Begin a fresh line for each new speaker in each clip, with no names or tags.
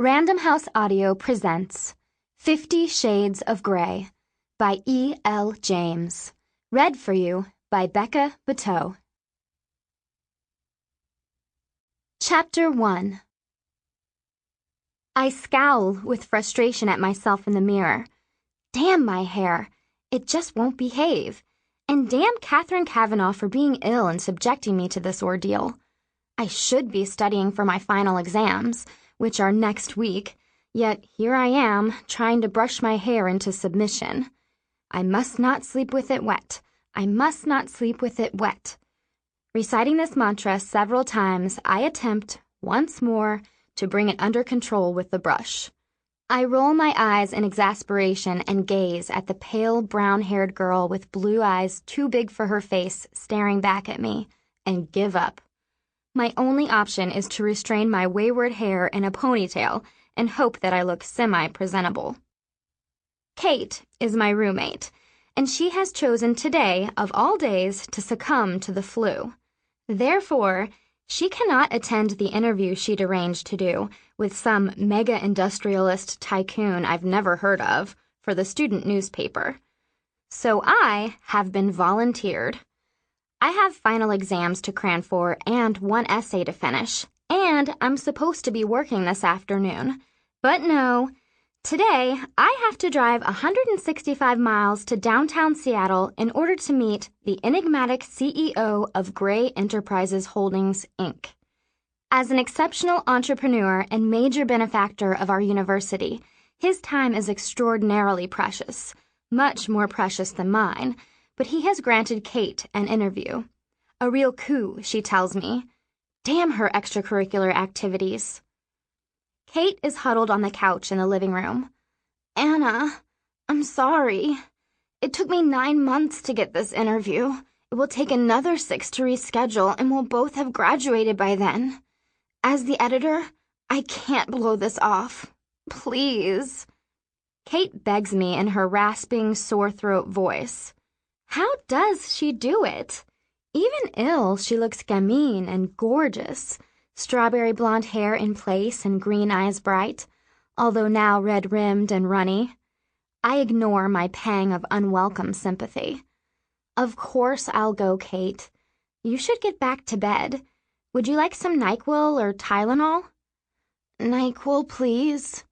Random House Audio presents 50 Shades of Grey by E. L. James. Read for you by Becca, Battoe. Chapter 1. I scowl with frustration at myself in the mirror. Damn my hair. It just won't behave. And damn Catherine Kavanaugh for being ill and subjecting me to this ordeal. I should be studying for my final exams, which are next week, yet here I am, trying to brush my hair into submission. I must not sleep with it wet. I must not sleep with it wet. Reciting this mantra several times, I attempt, once more, to bring it under control with the brush. I roll my eyes in exasperation and gaze at the pale, brown-haired girl with blue eyes too big for her face staring back at me, and give up. My only option is to restrain my wayward hair in a ponytail and hope that I look semi-presentable. Kate is my roommate, and she has chosen today, of all days, to succumb to the flu. Therefore, she cannot attend the interview she'd arranged to do with some mega-industrialist tycoon I've never heard of for the student newspaper. So I have been volunteered. I have final exams to cram for and one essay to finish, and I'm supposed to be working this afternoon. But no, today I have to drive 165 miles to downtown Seattle in order to meet the enigmatic CEO of Gray Enterprises Holdings, Inc. As an exceptional entrepreneur and major benefactor of our university, his time is extraordinarily precious, much more precious than mine. But he has granted Kate an interview. A real coup, she tells me. Damn her extracurricular activities. Kate is huddled on the couch in the living room. Anna, I'm sorry. It took me 9 months to get this interview. It will take another 6 to reschedule, and we'll both have graduated by then. As the editor, I can't blow this off. Please. Kate begs me in her rasping, sore-throat voice. How does she do it? Even ill, she looks gamine and gorgeous, strawberry blonde hair in place and green eyes bright, although now red-rimmed and runny. I ignore my pang of unwelcome sympathy. Of course I'll go, Kate. You should get back to bed. Would you like some NyQuil or Tylenol? NyQuil, please.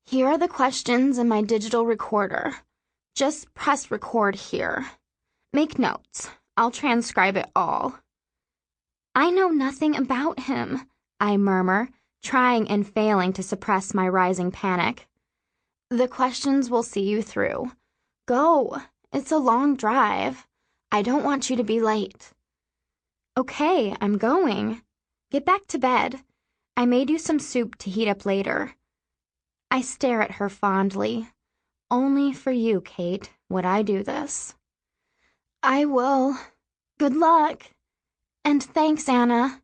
Here are the questions in my digital recorder. Just press record here. Make notes. I'll transcribe it all. I know nothing about him, I murmur, trying and failing to suppress my rising panic. The questions will see you through. Go. It's a long drive. I don't want you to be late. Okay, I'm going. Get back to bed. I made you some soup to heat up later. I stare at her fondly. Only for you, Kate, would I do this. I will. Good luck. And thanks, Anna.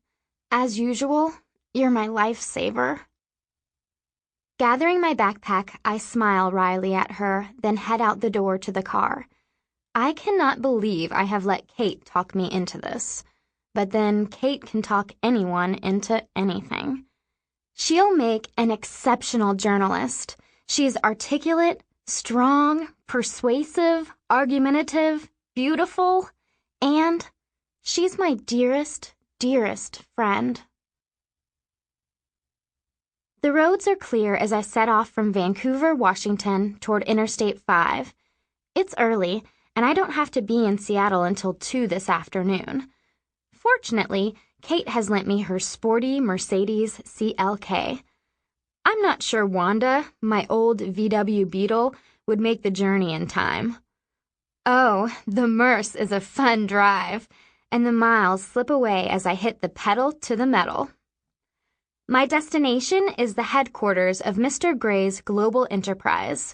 As usual, you're my lifesaver. Gathering my backpack, I smile wryly at her, then head out the door to the car. I cannot believe I have let Kate talk me into this. But then Kate can talk anyone into anything. She'll make an exceptional journalist. She's articulate, strong, persuasive, argumentative, beautiful, and she's my dearest, dearest friend. The roads are clear as I set off from Vancouver, Washington, toward Interstate 5. It's early, and I don't have to be in Seattle until 2 this afternoon. Fortunately, Kate has lent me her sporty Mercedes CLK. I'm not sure Wanda, my old VW Beetle, would make the journey in time. Oh, the Merce is a fun drive, and the miles slip away as I hit the pedal to the metal. My destination is the headquarters of Mr. Gray's global enterprise.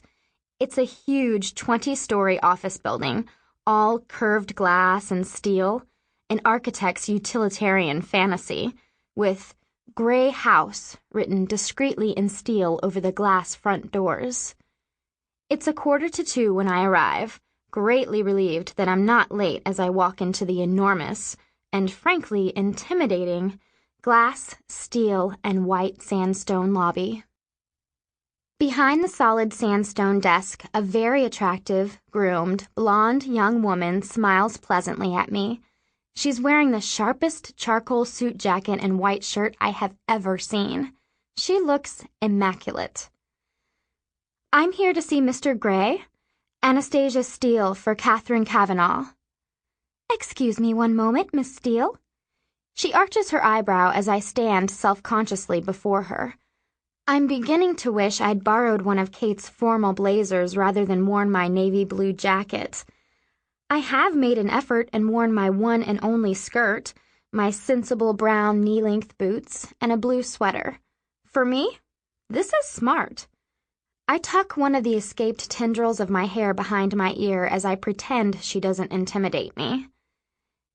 It's a huge 20-story office building, all curved glass and steel, an architect's utilitarian fantasy, with Gray House written discreetly in steel over the glass front doors. It's 1:45 when I arrive, greatly relieved that I'm not late as I walk into the enormous, and frankly intimidating, glass, steel, and white sandstone lobby. Behind the solid sandstone desk, a very attractive, groomed, blonde young woman smiles pleasantly at me. She's wearing the sharpest charcoal suit jacket and white shirt I have ever seen. She looks immaculate. "I'm here to see Mr. Gray. Anastasia Steele for Catherine Kavanaugh." "Excuse me one moment, Miss Steele." She arches her eyebrow as I stand self-consciously before her. I'm beginning to wish I'd borrowed one of Kate's formal blazers rather than worn my navy blue jacket. I have made an effort and worn my one and only skirt, my sensible brown knee-length boots, and a blue sweater. For me, this is smart. I tuck one of the escaped tendrils of my hair behind my ear as I pretend she doesn't intimidate me.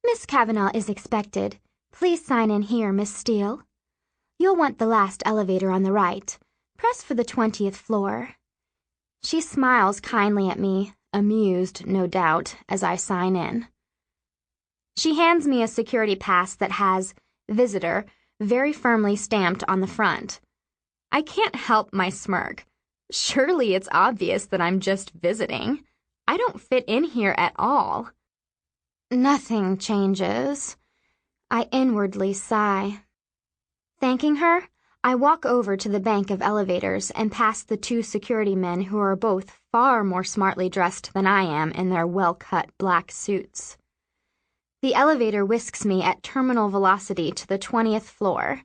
"Miss Kavanaugh is expected. Please sign in here, Miss Steele. You'll want the last elevator on the right. Press for the 20th floor." She smiles kindly at me, amused, no doubt, as I sign in. She hands me a security pass that has "Visitor" very firmly stamped on the front. I can't help my smirk. Surely it's obvious that I'm just visiting. I don't fit in here at all. Nothing changes. I inwardly sigh. Thanking her, I walk over to the bank of elevators and past the two security men who are both far more smartly dressed than I am in their well-cut black suits. The elevator whisks me at terminal velocity to the 20th floor.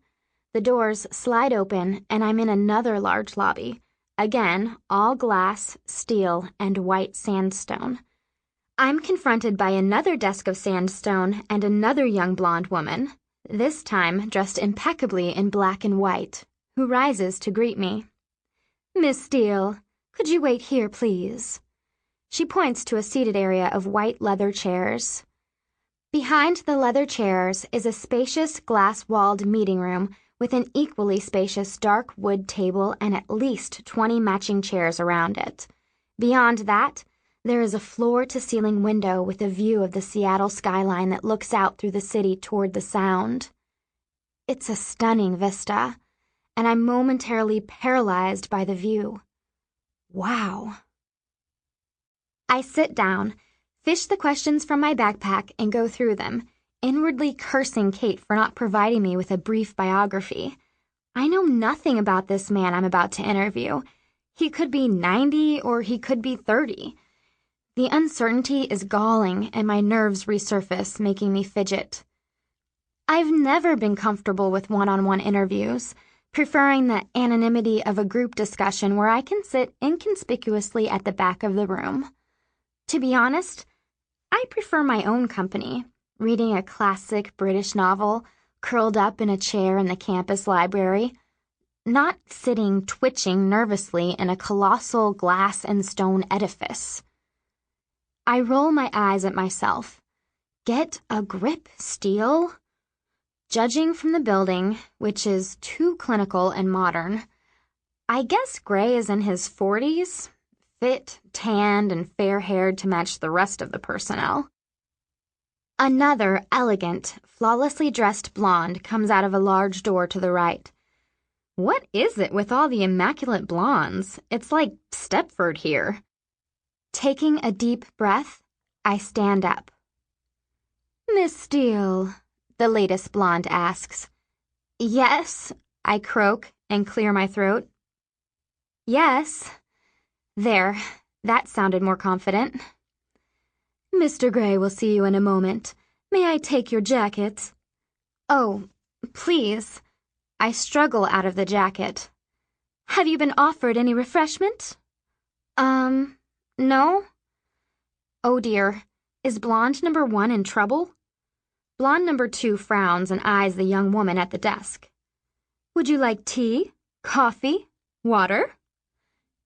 The doors slide open and I'm in another large lobby. Again, all glass, steel, and white sandstone. I'm confronted by another desk of sandstone and another young blonde woman, this time dressed impeccably in black and white, who rises to greet me. "Miss Steele, could you wait here, please?" She points to a seated area of white leather chairs. Behind the leather chairs is a spacious glass-walled meeting room with an equally spacious dark wood table and at least 20 matching chairs around it. Beyond that, there is a floor-to-ceiling window with a view of the Seattle skyline that looks out through the city toward the Sound. It's a stunning vista, and I'm momentarily paralyzed by the view. Wow. I sit down, fish the questions from my backpack, and go through them, inwardly cursing Kate for not providing me with a brief biography. I know nothing about this man I'm about to interview. He could be 90 or he could be 30. The uncertainty is galling and my nerves resurface, making me fidget. I've never been comfortable with one-on-one interviews, preferring the anonymity of a group discussion where I can sit inconspicuously at the back of the room. To be honest, I prefer my own company, reading a classic British novel, curled up in a chair in the campus library, not sitting twitching nervously in a colossal glass and stone edifice. I roll my eyes at myself. Get a grip, Steele. Judging from the building, which is too clinical and modern, I guess Gray is in his 40s, fit, tanned, and fair-haired to match the rest of the personnel. Another elegant, flawlessly dressed blonde comes out of a large door to the right. What is it with all the immaculate blondes? It's like Stepford here. Taking a deep breath, I stand up. "Miss Steele," the latest blonde asks. "Yes," I croak and clear my throat. "Yes." There, that sounded more confident. "Mr. Gray will see you in a moment. May I take your jacket?" "Oh, please." I struggle out of the jacket. "Have you been offered any refreshment?" No." Oh dear, is blonde number 1 in trouble? Blonde number 2 frowns and eyes the young woman at the desk. "Would you like tea, coffee, water?"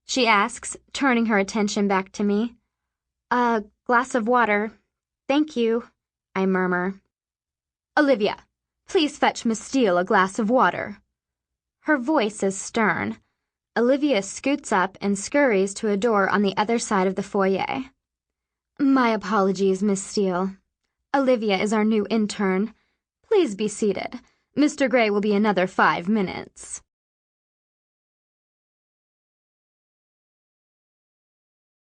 she asks, turning her attention back to me. "A glass of water, thank you," I murmur. "Olivia, please fetch Miss Steele a glass of water." Her voice is stern. Olivia scoots up and scurries to a door on the other side of the foyer. "My apologies, Miss Steele. Olivia is our new intern. Please be seated. Mr. Gray will be another 5 minutes."